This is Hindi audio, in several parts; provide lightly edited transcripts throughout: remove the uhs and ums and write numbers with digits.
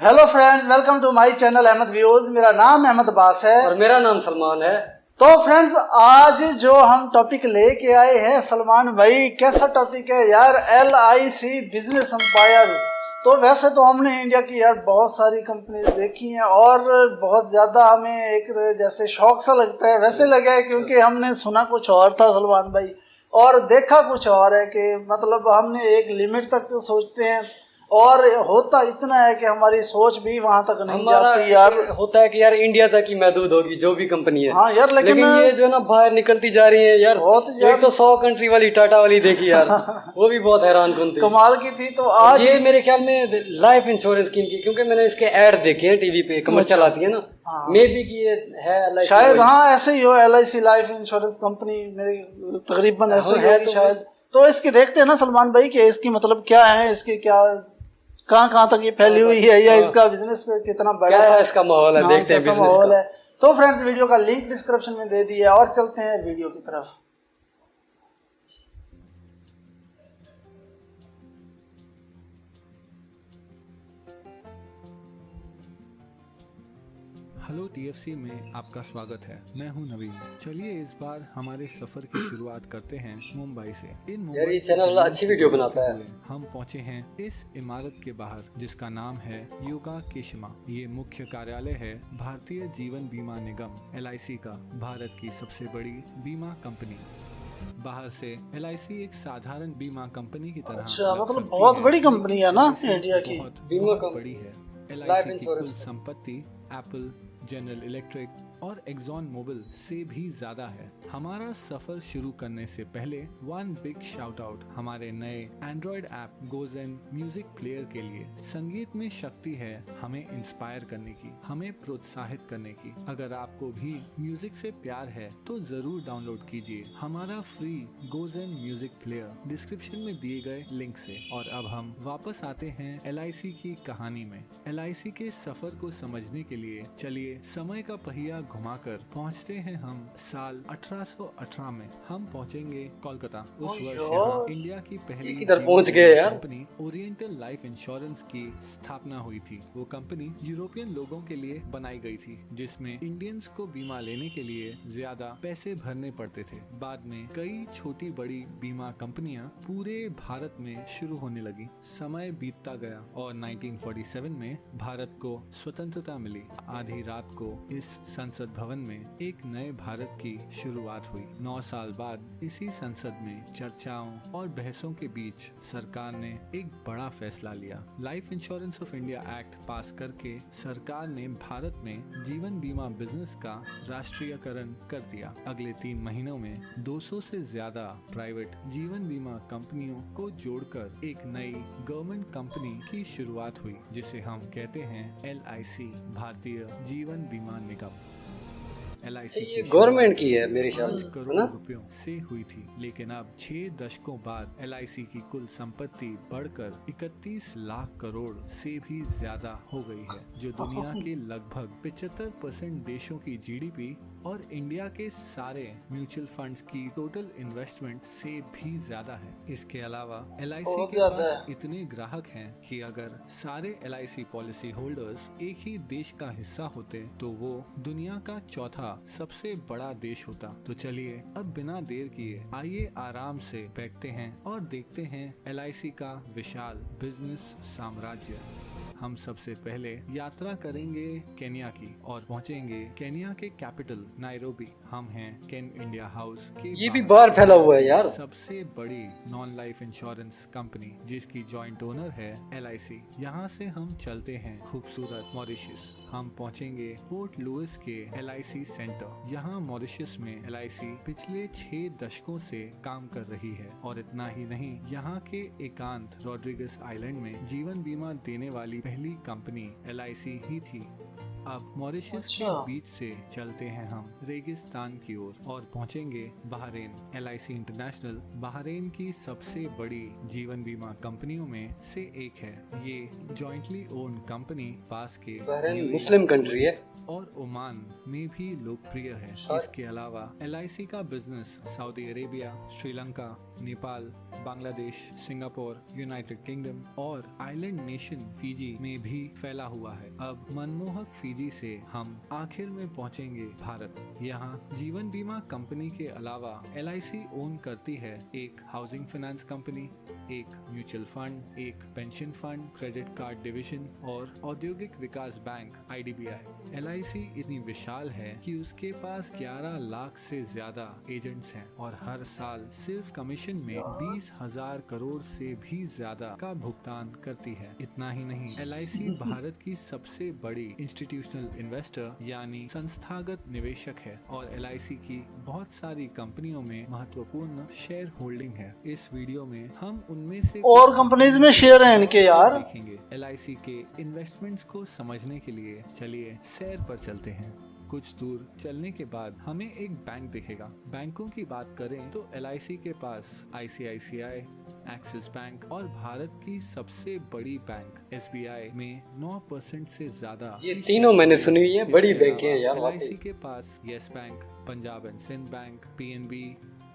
Hello friends, welcome to my channel Ahmed views. मेरा नाम अहमद अब्बास है और मेरा नाम सलमान है। तो फ्रेंड्स, आज जो हम टॉपिक लेके आए हैं, सलमान भाई कैसा टॉपिक है यार? LIC business empire. तो वैसे तो हमने इंडिया की यार बहुत सारी कंपनी देखी हैं और बहुत ज़्यादा हमें एक जैसे शौक सा लगता है, वैसे लगा है क्योंकि हमने सुना कुछ और था सलमान भाई और देखा कुछ और है कि मतलब हमने एक लिमिट तक सोचते हैं और होता इतना है कि हमारी सोच भी वहां तक नहीं जाती यार। होता है कि यार इंडिया तक ही महदूद होगी जो भी कंपनी है। हाँ यार, लेकिन ये जो है ना बाहर निकलती जा रही है यार। बहुत एक तो 100 कंट्री वाली टाटा वाली देखी यार वो भी बहुत हैरान कन थी, कमाल की थी। तो आज ये मेरे ख्याल में लाइफ इंश्योरेंस स्कीम की, क्योंकि मैंने इसके ऐड देखे हैं टीवी पे, कमर्शियल आती है ना। हाँ। मे बी की ये है LIC शायद, हाँ ऐसे ही हो, LIC लाइफ इंश्योरेंस कंपनी मेरी तकरीबन ऐसे ही होगी शायद। तो इसकी देखते हैं ना सलमान भाई कि इसकी मतलब क्या है, इसकी क्या कहाँ तक ये फैली हुई है या इसका बिजनेस कितना बड़ा है, इसका माहौल है, देखते हैं कैसा बिजनेस माहौल का। है। तो फ्रेंड्स, वीडियो का लिंक डिस्क्रिप्शन में दे दिया और चलते हैं वीडियो की तरफ। हेलो TFC में आपका स्वागत है। मैं हूं नवीन। चलिए इस बार हमारे सफर की शुरुआत करते हैं मुंबई से। यार ये चैनल अच्छी वीडियो बनाता है। हम पहुंचे हैं इस इमारत के बाहर जिसका नाम है योगा केशमा। ये मुख्य कार्यालय है भारतीय जीवन बीमा निगम LIC का, भारत की सबसे बड़ी बीमा कंपनी। बाहर से LIC एक साधारण बीमा कंपनी की तरह अच्छा, लग मतलब सकती बहुत है, बड़ी कंपनी है ना LIC इंडिया की। बीमा बहुत बड़ी है। लाइफ LIC की इंश्योरेंस कुल संपत्ति एप्पल, जनरल इलेक्ट्रिक और एक्सॉन मोबिल से भी ज्यादा है। हमारा सफर शुरू करने से पहले वन बिग शाउट आउट हमारे नए Android app Gojen music player के लिए। संगीत में शक्ति है हमें इंस्पायर करने की, हमें प्रोत्साहित करने की। अगर आपको भी म्यूजिक से प्यार है तो जरूर डाउनलोड कीजिए हमारा free Gojen music player description में दिए गए लिंक से। और अब हम वापस आते हैं LIC की कहानी में। LIC के सफर को समझने के लिए चलिए समय का पहिया घुमाकर पहुंचते हैं हम साल 1818 में। हम पहुंचेंगे कोलकाता। उस वर्ष यहाँ इंडिया की पहली किधर पहुंच गए यार। कंपनी ओरिएंटल लाइफ इंश्योरेंस की स्थापना हुई थी। वो कंपनी यूरोपियन लोगों के लिए बनाई गई थी, जिसमें इंडियंस को बीमा लेने के लिए ज्यादा पैसे भरने पड़ते थे। बाद में कई छोटी बड़ी बीमा कंपनियां पूरे भारत में शुरू होने लगी। समय बीतता गया और 1947 में भारत को स्वतंत्रता मिली। आधी रात को इस संसद भवन में एक नए भारत की शुरुआत हुई। 9 साल बाद इसी संसद में चर्चाओं और बहसों के बीच सरकार ने एक बड़ा फैसला लिया। Life insurance of India act पास करके सरकार ने भारत में जीवन बीमा बिजनेस का राष्ट्रीयकरण कर दिया। अगले 3 महीनों में 200 से ज्यादा प्राइवेट जीवन बीमा कंपनियों को जोड़कर एक नई गवर्नमेंट कंपनी की शुरुआत हुई, जिसे हम कहते हैं LIC, भारतीय जीवन बीमा निगम। LIC ये गवर्नमेंट की है मेरे ख्याल 5 में, करोड़ है ना? रुपयों से हुई थी, लेकिन अब 6 दशकों बाद LIC की कुल संपत्ति बढ़कर 31 लाख करोड़ से भी ज्यादा हो गई है, जो दुनिया के लगभग 75% देशों की GDP और इंडिया के सारे म्यूचुअल फंड्स की टोटल इन्वेस्टमेंट से भी ज्यादा है। इसके अलावा LIC के पास इतने ग्राहक हैं कि अगर सारे LIC पॉलिसी होल्डर्स एक ही देश का हिस्सा होते तो वो दुनिया का चौथा सबसे बड़ा देश होता। तो चलिए अब बिना देर किए आइए आराम से बैठते हैं और देखते हैं LIC का विशाल बिजनेस साम्राज्य। हम सबसे पहले यात्रा करेंगे केन्या की और पहुंचेंगे केन्या के कैपिटल नायरोबी। हम हैं केन इंडिया हाउस के ये भी बाहर फैला हुआ है यार। सबसे बड़ी नॉन लाइफ इंश्योरेंस कंपनी, जिसकी जॉइंट ओनर है LIC। यहाँ से हम चलते हैं खूबसूरत मॉरिशस। हम पहुंचेंगे पोर्ट लुइस के LIC सेंटर। यहाँ मॉरिशस में LIC पिछले 6 दशकों से काम कर रही है। और इतना ही नहीं, यहाँ के एकांत रॉड्रिगस आइलैंड में जीवन बीमा देने वाली पहली कंपनी LIC ही थी। अब मॉरिशस के बीच से चलते हैं हम रेगिस्तान की ओर और पहुंचेंगे बहरीन। LIC इंटरनेशनल बहरीन की सबसे बड़ी जीवन बीमा कंपनियों में से एक है। ये जॉइंटली ओन्ड कंपनी पास के बहरीन मुस्लिम कंट्री है और ओमान में भी लोकप्रिय है। इसके अलावा LIC का business Saudi Arabia, Sri Lanka, Nepal, Bangladesh, Singapore, United kingdom और आइलैंड नेशन फिजी में भी फैला हुआ है। अब मनमोहक फिजी से हम आखिर में पहुंचेंगे भारत। यहाँ जीवन बीमा कंपनी के अलावा LIC ओन करती है एक हाउसिंग फाइनेंस कंपनी, एक म्यूचुअल फंड, एक pension fund, credit card division और औद्योगिक विकास बैंक IDBI। LIC इतनी विशाल है कि उसके पास 11 लाख से ज्यादा एजेंट्स हैं और हर साल सिर्फ कमीशन में 20,000 करोड़ से भी ज्यादा का भुगतान करती है। इतना ही नहीं, LIC भारत की सबसे बड़ी इंस्टीट्यूशनल इन्वेस्टर यानी संस्थागत निवेशक है और LIC की बहुत सारी कंपनियों में महत्वपूर्ण शेयर होल्डिंग है। इस वीडियो में हम उनमें से और कंपनीज में शेयर हैं इनके यार। देखेंगे। LIC के इन्वेस्टमेंट्स को समझने के लिए चलिए सैर पर चलते हैं। कुछ दूर चलने के बाद हमें एक बैंक दिखेगा। बैंकों की बात करें तो LIC के पास ICICI, एक्सिस बैंक और भारत की सबसे बड़ी बैंक SBI में 9% से ज्यादा। ये तीनों मैंने सुनी हुई है, बड़ी बैंक है यार। LIC के पास Yes Bank, Punjab and Sind Bank, PNB,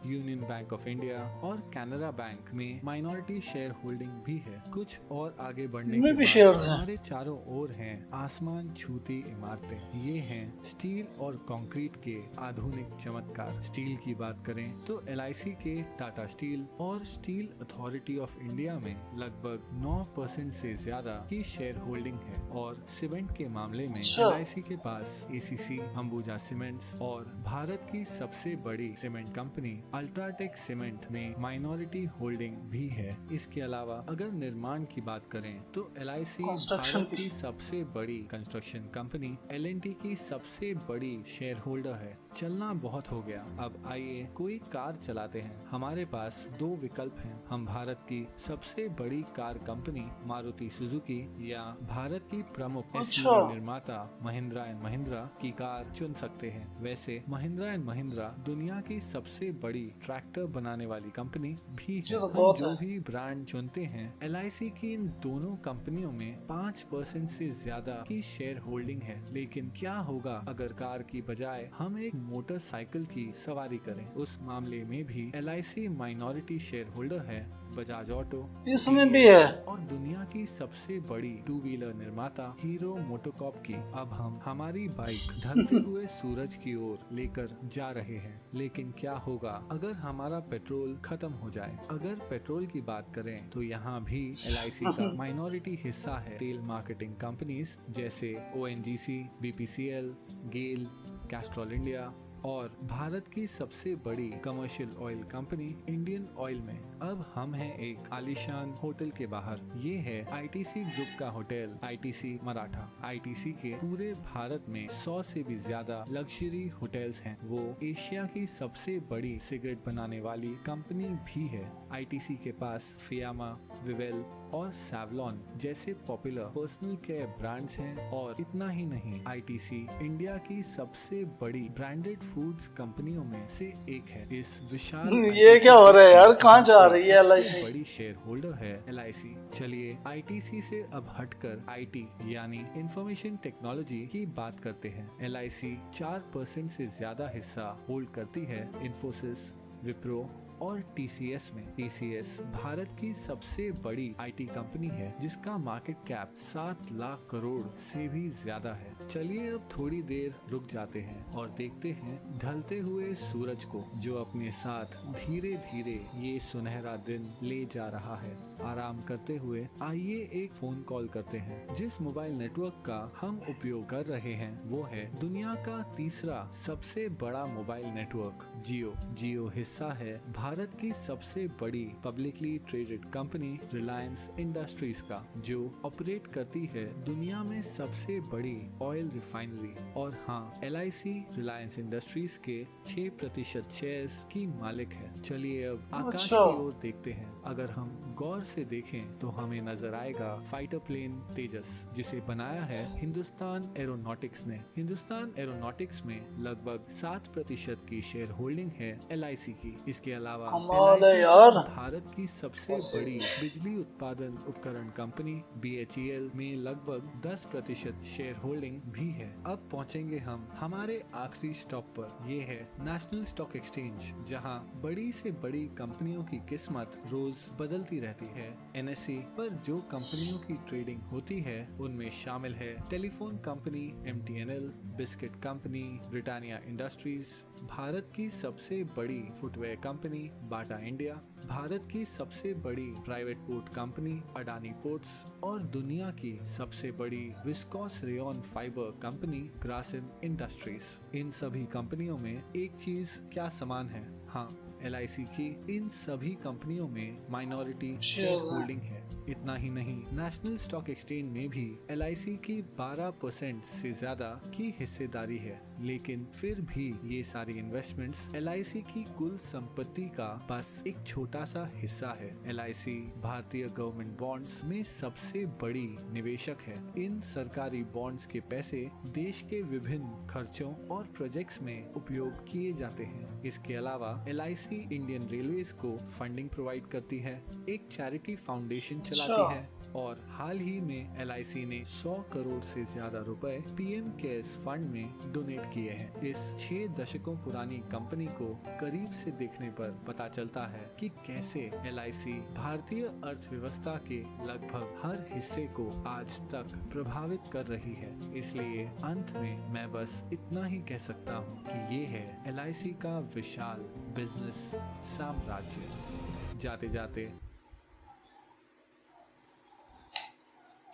Union Bank of India और कैनरा बैंक में माइनॉरिटी शेयर होल्डिंग भी है। कुछ और आगे बढ़ने के भी बाद शेयर्स हैं। हमारे चारों ओर हैं आसमान छूती इमारतें। ये हैं स्टील और कंक्रीट के आधुनिक चमत्कार। स्टील की बात करें तो LIC के टाटा स्टील और स्टील अथॉरिटी ऑफ इंडिया में लगभग 9% से ज्यादा की शेयर होल्डिंग है और सीमेंट के मामले में LIC के पास ACC, अंबुजा सीमेंट्स और भारत की सबसे बड़ी सीमेंट कंपनी अल्ट्राटेक सीमेंट में माइनॉरिटी होल्डिंग भी है। इसके अलावा अगर निर्माण की बात करें तो LIC भारत की सबसे बड़ी कंस्ट्रक्शन कंपनी L&T की सबसे बड़ी शेयर होल्डर है। चलना बहुत हो गया, अब आइए कोई कार चलाते हैं। हमारे पास दो विकल्प हैं। हम भारत की सबसे बड़ी कार कंपनी मारुति सुजुकी या भारत की प्रमुख SUV निर्माता महिंद्रा एंड महिंद्रा की कार चुन सकते हैं। वैसे महिंद्रा एंड महिंद्रा दुनिया की सबसे बड़ी ट्रैक्टर बनाने वाली कंपनी भी है। हम जो भी ब्रांड चुनते हैं, LIC की इन दोनों कंपनियों में 5% से ज्यादा की शेयर होल्डिंग है। लेकिन क्या होगा अगर कार की बजाय हम एक मोटरसाइकिल की सवारी करें? उस मामले में भी LIC माइनॉरिटी शेयर होल्डर है बजाज ऑटो, इसमें भी है, और दुनिया की सबसे बड़ी 2 व्हीलर निर्माता हीरो मोटोकॉर्प की। अब हम हमारी बाइक ढलते हुए सूरज की ओर लेकर जा रहे हैं। लेकिन क्या होगा अगर हमारा पेट्रोल खत्म हो जाए? अगर पेट्रोल की बात करें तो यहाँ भी LIC का माइनॉरिटी हिस्सा है। तेल मार्केटिंग कंपनीज जैसे ONGC, BPCL, गेल, कैस्ट्रॉल इंडिया और भारत की सबसे बड़ी commercial oil company Indian oil में। अब हम हैं एक आलीशान होटल के बाहर। ये है ITC ग्रुप का होटल ITC मराठा। ITC के पूरे भारत में 100 से भी ज्यादा लग्जरी होटल्स हैं। वो एशिया की सबसे बड़ी सिगरेट बनाने वाली कंपनी भी है। ITC के पास फियामा, विवेल और सैवलॉन जैसे पॉपुलर पर्सनल केयर ब्रांड्स हैं। और इतना ही नहीं, ITC इंडिया की सबसे बड़ी ब्रांडेड फूड्स कंपनियों में से एक है। इस विशाल ये क्या हो रहा है यार, कहाँ जा रही है LIC? बड़ी शेयर होल्डर है LIC। चलिए ITC से अब हटकर IT यानी इंफॉर्मेशन टेक्नोलॉजी की बात करते हैं। LIC 4% से ज्यादा हिस्सा होल्ड करती है इन्फोसिस, विप्रो और TCS में। TCS भारत की सबसे बड़ी IT कंपनी है जिसका मार्केट कैप 7 लाख करोड़ से भी ज्यादा है। चलिए अब थोड़ी देर रुक जाते हैं और देखते हैं ढलते हुए सूरज को, जो अपने साथ धीरे धीरे ये सुनहरा दिन ले जा रहा है। आराम करते हुए आइए एक फोन कॉल करते हैं। जिस मोबाइल नेटवर्क का हम उपयोग कर रहे हैं वो है दुनिया का तीसरा सबसे बड़ा मोबाइल नेटवर्क जियो। जियो हिस्सा है भारत की सबसे बड़ी publicly traded company Reliance industries का, जो ऑपरेट करती है दुनिया में सबसे बड़ी ऑयल रिफाइनरी। और हाँ, LIC रिलायंस इंडस्ट्रीज के 6% शेयर्स की मालिक है। चलिए अब आकाश की ओर देखते हैं। अगर हम गौर से देखें तो हमें नजर आएगा फाइटर प्लेन तेजस, जिसे बनाया है हिंदुस्तान एरोनॉटिक्स ने। हिंदुस्तान एरोनॉटिक्स में लगभग 7% की शेयर होल्डिंग है LIC की। इसके अलावा LIC भारत की सबसे बड़ी बिजली उत्पादन उपकरण कंपनी BHEL में लगभग 10% शेयर होल्डिंग भी है। अब पहुंचेंगे हम हमारे आखिरी स्टॉप पर। ये है नेशनल स्टॉक एक्सचेंज, जहां बड़ी से बड़ी कंपनियों की किस्मत रोज रोज बदलती रहती है। NSE पर जो कंपनियों की ट्रेडिंग होती है उनमें शामिल है telephone company MTNL, biscuit company Britannia Industries, Bharat की सबसे बड़ी footwear company Bata India, Bharat की सबसे बड़ी private port company Adani Ports और दुनिया की सबसे बड़ी viscose rayon fibre company Grasim Industries. इन सभी कंपनियों में एक चीज क्या समान है? हाँ, LIC की इन सभी कंपनियों में माइनॉरिटी शेयर होल्डिंग है। इतना ही नहीं, नेशनल स्टॉक एक्सचेंज में भी LIC की 12% से ज्यादा की हिस्सेदारी है। लेकिन फिर भी ये सारी इन्वेस्टमेंट्स LIC की कुल संपत्ति का बस एक छोटा सा हिस्सा है। LIC भारतीय गवर्नमेंट बॉन्ड्स में सबसे बड़ी निवेशक है। इन सरकारी बॉन्ड्स के पैसे देश के विभिन्न खर्चों और प्रोजेक्ट्स में उपयोग किए जाते हैं। इसके अलावा LIC इंडियन रेलवेज को फंडिंग प्रोवाइड करती है, एक चैरिटी फाउंडेशन चलाती है और हाल ही में LIC ने 100 करोड़ से ज्यादा रुपए PM केयर्स फंड में डोनेट किए हैं। इस 6 दशकों पुरानी कंपनी को करीब से देखने पर पता चलता है कि कैसे LIC भारतीय अर्थव्यवस्था के लगभग हर हिस्से को आज तक प्रभावित कर रही है। इसलिए अंत में मैं बस इतना ही कह सकता हूँ कि ये है LIC का विशाल बिजनेस साम्राज्य। जाते जाते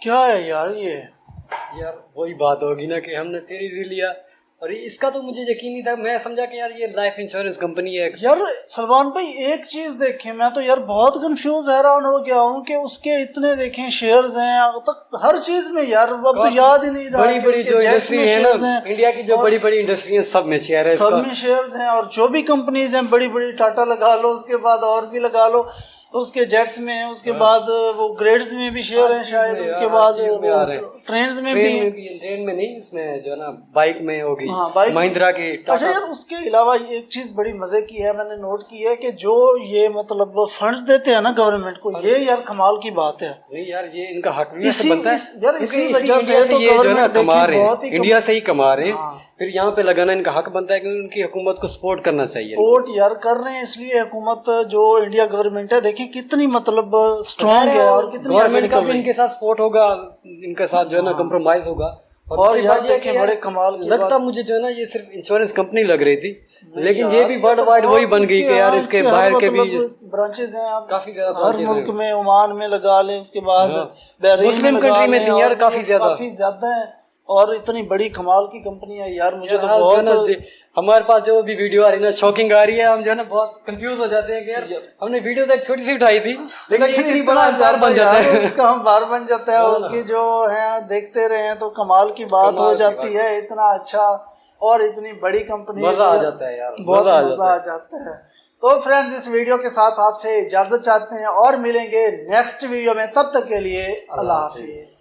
क्या है यार ये? यार वही बात होगी ना कि हमने तेरी लिया और इसका तो मुझे यकीन नहीं था। मैं समझा कि यार ये लाइफ इंश्योरेंस कंपनी है। यार सलमान भाई एक चीज देखें, मैं तो यार बहुत कंफ्यूज हैरान हो गया हूँ कि उसके इतने देखें शेयर्स हैं तक हर चीज में यार, अब तो याद ही नहीं रहा। बड़ी बड़ी जो इंडस्ट्री है ना इंडिया की, जो बड़ी बड़ी इंडस्ट्री है सब में शेयर है, सब में शेयर्स हैं। और जो भी कंपनीज हैं बड़ी बड़ी, टाटा लगा लो, उसके बाद और भी लगा लो, उसके जेट्स में है, उसके बाद वो ग्रेड्स में भी शेयर हैं शायद, उसके बाद ट्रेन्स में भी, ट्रेन में नहीं, इसमें जो ना बाइक में होगी, हाँ, बाइक महिंद्रा की। अच्छा यार उसके अलावा एक चीज बड़ी मजे की है, मैंने नोट की है कि जो ये मतलब फंड्स देते हैं ना गवर्नमेंट को, ये यार कमाल की बात है। नहीं यार ये इनका हक भी बनता है यार, इसी वजह से तो ये जो ना कमा रहे हैं, इंडिया से ही कमा रहे हैं, हाँ। फिर यहाँ पे लगाना इनका हक बनता है क्योंकि उनकी हुकूमत को सपोर्ट करना चाहिए। सपोर्ट यार कर रहे हैं, इसलिए हुकूमत जो इंडिया गवर्नमेंट है देखिए कितनी मतलब स्ट्रांग है और कितनी गवर्नमेंट का भी इनके साथ सपोर्ट होगा, इनके साथ जो है ना कम्प्रोमाइज होगा। और यार देखिए बड़े कमाल की लगता मुझे जो है ना ये सिर्फ इंश्योरेंस कंपनी लग रही थी, लेकिन ये भी वर्ल्ड वाइड वही बन गई कि यार इसके बाहर के भी ब्रांचेज हैं, आप काफी ज्यादा हर मुल्क में, ओमान में लगा लें, उसके बाद मुस्लिम कंट्री में थी यार काफी ज्यादा है। और इतनी बड़ी कमाल की कंपनी है यार, मुझे तो बहुत, हमारे पास जो भी वीडियो आ रही है ना शॉकिंग आ रही है, हम जो है ना बहुत कंफ्यूज हो जाते हैं कि यार हमने वीडियो तो एक छोटी सी उठाई थी लेकिन इतनी बड़ा बार बन जाता है, उसका हम बार बन जाता है, उसकी जो है देखते रहे तो कमाल की बात हो जाती है। इतना अच्छा और इतनी बड़ी कंपनी, मजा आ जाता है यार, बहुत मजा आ जाता है। तो फ्रेंड्स इस वीडियो के साथ आपसे इजाजत चाहते हैं और मिलेंगे नेक्स्ट वीडियो में, तब तक के लिए अल्लाह हाफिज।